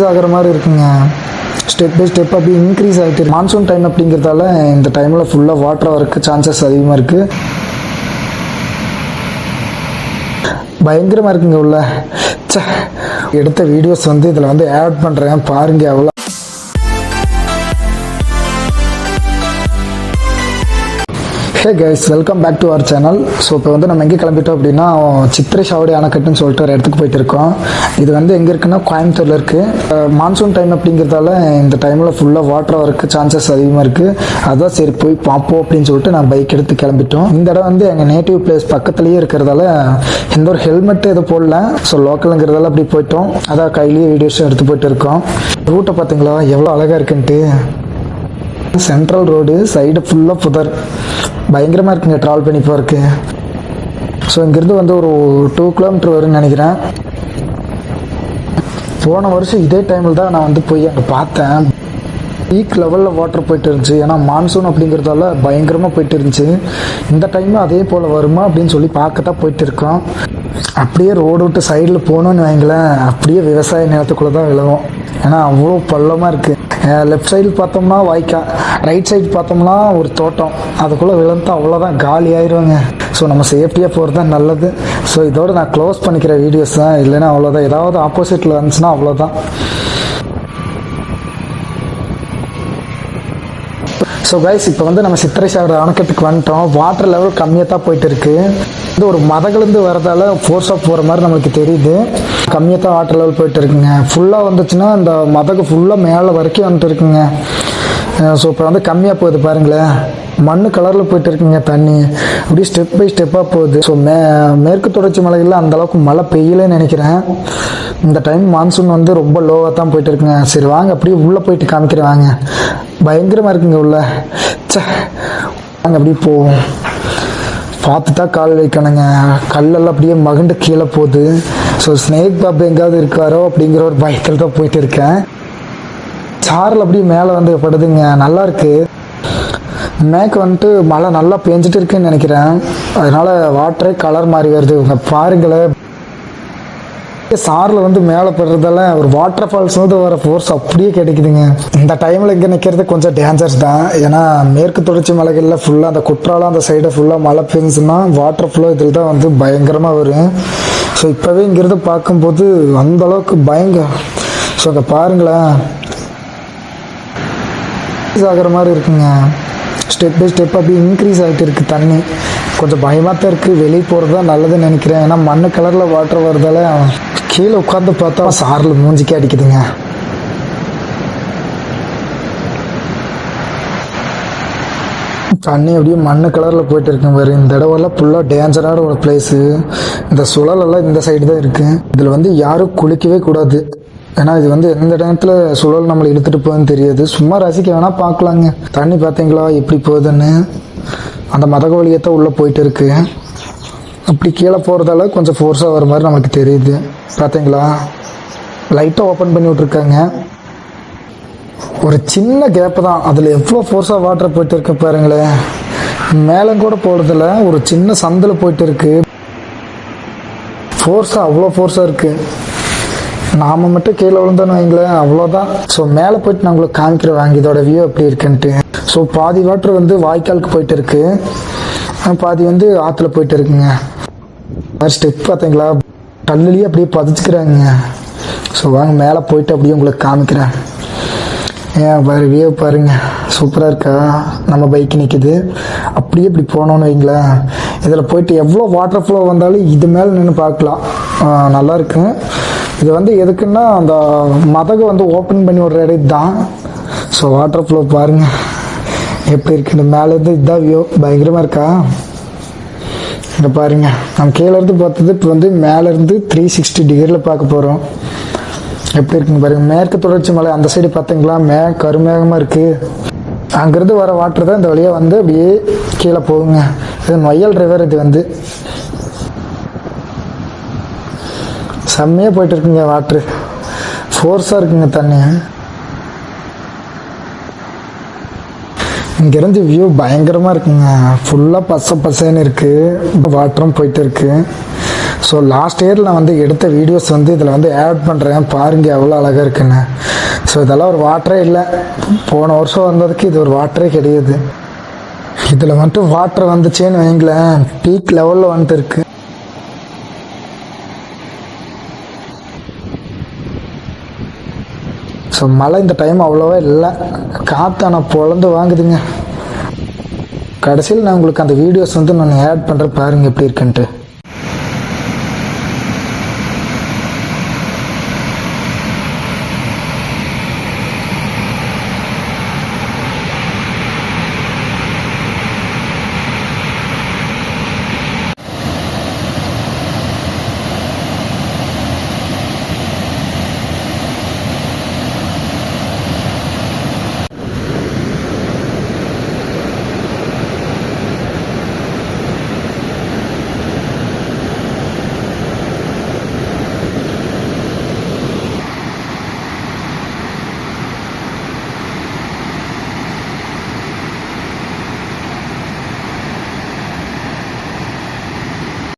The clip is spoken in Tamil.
ஆகிற மாதிரி இருக்குங்க. ஸ்டெப் பை ஸ்டெப் அப்படி இன்க்ரீஸ் ஆகிட்டு இருக்கு. மான்சூன் டைம் அப்படிங்கிறதால இந்த டைமில் ஃபுல்லாக வாட்டர் வரக்கு சான்சஸ் அதிகமாக இருக்குது. பயங்கரமாக இருக்குங்க உள்ள. எடுத்த வீடியோஸ் வந்து இதில் வந்து ஆட் பண்ணுறேன் பாருங்கள். அவ்வளோ hey guys, welcome back to our channel. So இப்போ வந்து நம்ம எங்கே கிளம்பிட்டோம் அப்படின்னா சித்திரை சாவடி அணைக்கட்டுன்னு சொல்லிட்டு ஒரு இடத்துக்கு போயிட்டு இருக்கோம். இது வந்து எங்கே இருக்குன்னா கோயம்புத்தூரில் இருக்குது. மான்சூன் டைம் அப்படிங்கிறதால இந்த டைமில் ஃபுல்லாக வாட்டர் வரக்கு சான்சஸ் அதிகமாக இருக்குது. அதான் சரி போய் பார்ப்போம் அப்படின்னு சொல்லிட்டு நான் பைக் எடுத்து கிளம்பிட்டோம். இந்த இடம் வந்து எங்கள் நேட்டிவ் பிளேஸ் பக்கத்துலேயே இருக்கிறதால எந்த ஒரு ஹெல்மெட் எதுவும் போடல. ஸோ லோக்கலுங்கிறதால அப்படி போயிட்டோம். அதான் கையிலேயே வீடியோஸும் எடுத்து போயிட்டு இருக்கோம். ரூட்டை பார்த்தீங்களா எவ்வளோ அழகாக இருக்குன்ட்டு. சென்ட்ரல் ரோடு சைடு ஃபுல்லாக புதர், பயங்கரமாக இருக்குங்க ட்ராவல் பண்ணி போகிறதுக்கு. ஸோ இங்கேருந்து வந்து ஒரு 2 கிலோமீட்டர் வரும்னு நினைக்கிறேன். போன வருஷம் இதே டைமில் தான் நான் வந்து போய் அங்கே பார்த்தேன். பீக் லெவலில் வாட்டர் போயிட்டு இருந்துச்சு. ஏன்னா மான்சூன் அப்படிங்கிறதால பயங்கரமாக போயிட்டு இருந்துச்சு. இந்த டைமும் அதே போல் வருமா அப்படின்னு சொல்லி பார்க்கத்தான் போயிட்டு இருக்கோம். அப்படியே ரோடு விட்டு சைடில் போகணுன்னு வைங்களேன், அப்படியே விவசாய நிலத்துக்குள்ளே தான் விழுவோம். ஏன்னா அவ்வளோ பள்ளமாக இருக்குது. லெஃப்ட் சைடு பார்த்தோம்னா வாய்க்கால், ரைட் சைடு பார்த்தோம்னா ஒரு தோட்டம். அதுக்குள்ளே விழுந்தா அவ்வளோதான், காலி ஆயிடுவாங்க. ஸோ நம்ம சேஃப்டியாக போகிறது தான் நல்லது. ஸோ இதோடு நான் க்ளோஸ் பண்ணிக்கிற வீடியோஸ் தான். இல்லைன்னா அவ்வளோதான், ஏதாவது ஆப்போசிட்டில் வந்துச்சுன்னா அவ்வளோதான். ஸோ கைஸ், இப்போ வந்து நம்ம சித்திரை சாவடி அணைக்கட்டுக்கு வந்துட்டோம். வாட்டர் லெவல் கம்மியாக தான் போயிட்டு இருக்கு. இது ஒரு மதகுலேருந்து வரதால ஃபோர்ஸாக போகிற மாதிரி நம்மளுக்கு தெரியுது. கம்மியாக தான் வாட்டர் லெவல் போயிட்டு இருக்குங்க. ஃபுல்லாக வந்துச்சுன்னா இந்த மதகு ஃபுல்லாக மேலே வரைக்கும் வந்துட்டு இருக்குங்க. ஸோ இப்போ வந்து கம்மியாக போகுது பாருங்களேன். மண்ணு கலரில் போயிட்டு இருக்குங்க தண்ணி. அப்படியே ஸ்டெப் பை ஸ்டெப்பாக போகுது. ஸோ மேற்கு தொடர்ச்சி மலைகளில் அந்தளவுக்கு மழை பெய்யலன்னு நினைக்கிறேன். இந்த டைம் மான்சூன் வந்து ரொம்ப லோவாக தான் போயிட்டு இருக்குங்க. சரி வாங்க அப்படியே உள்ளே போயிட்டு காமிக்கிறேன் வாங்க. பயங்கரமாக இருக்குங்க உள்ள. நாங்கள் அப்படியே போவோம். பார்த்து தான் கால் வைக்கணுங்க. கல்லெல்லாம் அப்படியே மகுண்டு கீழே போகுது. ஸோ ஸ்னேக் பாப் எங்காவது இருக்காரோ அப்படிங்கிற ஒரு பயத்தில் தான் போயிட்டு இருக்கேன். சாரில் அப்படியே மேலே வந்து படுதுங்க, நல்லா இருக்கு. மேற்கு வந்துட்டு மழை நல்லா பெஞ்சிட்டு இருக்குன்னு நினைக்கிறேன். அதனால வாட்டரே கலர் மாறி வருது. இவங்க பாருங்களேன், சாரில் வந்து மேலே படுறதால ஒரு வாட்டர் ஃபால்ஸ் வந்து வர ஃபோர்ஸ் அப்படியே கிடைக்குதுங்க. இந்த டைமில் இங்கே நிற்கிறது கொஞ்சம் டேஞ்சர்ஸ் தான். ஏன்னா மேற்கு தொடர்ச்சி மலைகளில் ஃபுல்லாக அந்த குற்றாலம் அந்த சைடு ஃபுல்லாக மழை பெஞ்சுன்னா வாட்டர் ஃப்ளோ இதில் தான் வந்து பயங்கரமாக வரும். ஸோ இப்போவே இங்கிருந்து பார்க்கும்போது அந்தளவுக்கு ஸோ அங்கே பாருங்களேன், ஆகிற மாதிரி இருக்குங்க. ஸ்டெப் பை ஸ்டெப் அப்படி இன்க்ரீஸ் ஆகிட்டு இருக்குது தண்ணி. கொஞ்சம் பயமாக தான் இருக்குது. வெளியே போகிறது தான் நல்லதுன்னு நினைக்கிறேன். ஏன்னா மண்ணு கலரில் வாட்டர் வரதால கீழே உட்காந்து பார்த்தா சாரில் மூஞ்சிக்கே அடிக்குதுங்க. தண்ணி அப்படியே மண்ணு கலரில் போயிட்டு இருக்குங்க பாரு. இந்த இடமெல்லாம் ஃபுல்லாக டேஞ்சரான ஒரு பிளேஸு. இந்த சுழலெல்லாம் இந்த சைடு தான் இருக்குது. இதில் வந்து யாரும் குளிக்கவே கூடாது. ஏன்னா இது வந்து எந்த இடத்துல சுழல் நம்மளை இழுத்துட்டு போகுதுன்னு தெரியாது. சும்மா ரசிக்க வேணால் பார்க்கலாங்க. தண்ணி பார்த்தீங்களா எப்படி போகுதுன்னு. அந்த மதக வழியத்தான் உள்ளே போயிட்டு இருக்கு. அப்படி கீழே போகிறதால கொஞ்சம் ஃபோர்ஸாக வர மாதிரி நமக்கு தெரியுது. பார்த்தீங்களா, லைட்டாக ஓப்பன் பண்ணி விட்ருக்காங்க. ஒரு சின்ன கேப்பு தான், அதில் எவ்வளோ ஃபோர்ஸாக வாட்டர் போயிட்டு இருக்கு பாருங்களேன். மேலே கூட போகிறதில்ல, ஒரு சின்ன சந்தில் போயிட்டு இருக்கு. ஃபோர்ஸாக அவ்வளோ ஃபோர்ஸாக இருக்குது. நாம் மட்டும் கீழே விழுந்தோன்னு வைங்களேன், அவ்வளோதான். ஸோ மேலே போயிட்டு நான் உங்களுக்கு காமிக்கிறேன் வாங்க இதோட வியூ எப்படி இருக்குன்ட்டு. ஸோ பாதி வாட்டர் வந்து வாய்க்காலுக்கு போயிட்டு இருக்கு, பாதி வந்து ஆற்றுல போயிட்டு இருக்குங்க. ஸ்டெப் பார்த்தீங்களா, கல்லுலேயே அப்படியே பதிச்சுக்கிறாங்க. ஸோ வாங்க மேலே போயிட்டு அப்படியே உங்களுக்கு காமிக்கிறேன். வேறு வியூ பாருங்க, சூப்பராக இருக்கா. நம்ம பைக் நிற்கிது. அப்படியே இப்படி போனோன்னு வைங்களேன், இதில் போயிட்டு எவ்வளோ வாட்டர் ஃப்ளோ வந்தாலும் இது மேலே நின்று பார்க்கலாம். நல்லா இருக்கு. இது வந்து எதுக்குன்னா அந்த மதகு வந்து ஓப்பன் பண்ணி விடுற இடம் தான். ஸோ வாட்டர் ஃப்ளோ பாருங்கள் எப்படி இருக்குன்னு. மேலேருந்து இதுதான் வியூ, பயங்கரமாக இருக்கா. இங்கே பாருங்க, நம்ம கீழேருந்து பார்த்தது இப்போ வந்து மேலேருந்து 360 டிகிரியில் பார்க்க போகிறோம். எப்படி இருக்குன்னு பாருங்கள். மேற்கு தொடர்ச்சி மலை அந்த சைடு பார்த்தீங்களா, கருமேகமாக இருக்குது. அங்கேருந்து வர வாட்டர் தான் இந்த வழியாக வந்து அப்படியே கீழே போகுங்க. இது நொய்யல் ரிவர். இது வந்து செம்மையாக போயிட்டு இருக்குங்க. வாட்ரு ஃபோர்ஸாக இருக்குங்க தண்ணி. இங்கேருந்து வியூ பயங்கரமாக இருக்குங்க. ஃபுல்லாக பச்சை பசேன்னு இருக்குது. வாட்டரும் போயிட்டு இருக்குது. ஸோ லாஸ்ட் இயரில் நான் வந்து எடுத்த வீடியோஸ் வந்து இதில் வந்து ஆட் பண்ணுறேன், பாருங்கள் எவ்வளோ அழகாக இருக்குன்னு. ஸோ இதெல்லாம் ஒரு வாட்டரே இல்லை, போன வருஷம் வந்ததுக்கு இது ஒரு வாட்டரே கிடையாது. இதில் வந்துட்டு வாட்டர் வந்துச்சேன்னு வைங்களேன், பீக் லெவலில் வந்துட்டு இருக்கு. ஸோ மழை இந்த டைம் அவ்வளோவா இல்லை, காற்று ஆனால் பொழந்து வாங்குதுங்க. கடைசியில் நான் உங்களுக்கு அந்த வீடியோஸ் வந்து நான் ஆட் பண்ணுறேன், பாருங்கள் எப்படி இருக்குன்ட்டு.